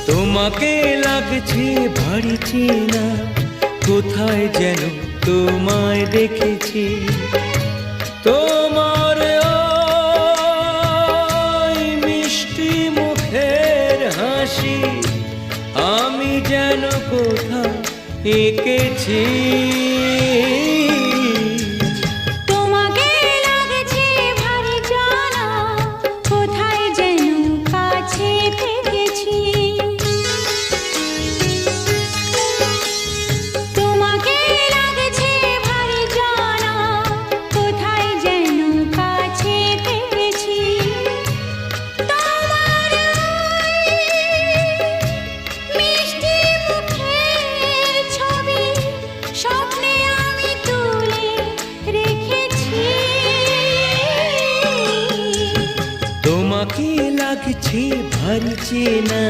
তোমাকে লাগছে ভারী চেনা, কোথায় যেন তোমায় দেখেছি। তোমার ওই মিষ্টি মুখের হাসি আমি যেন কোথাও এঁকেছি। তোমাকে লাগছে ভারী চেনা,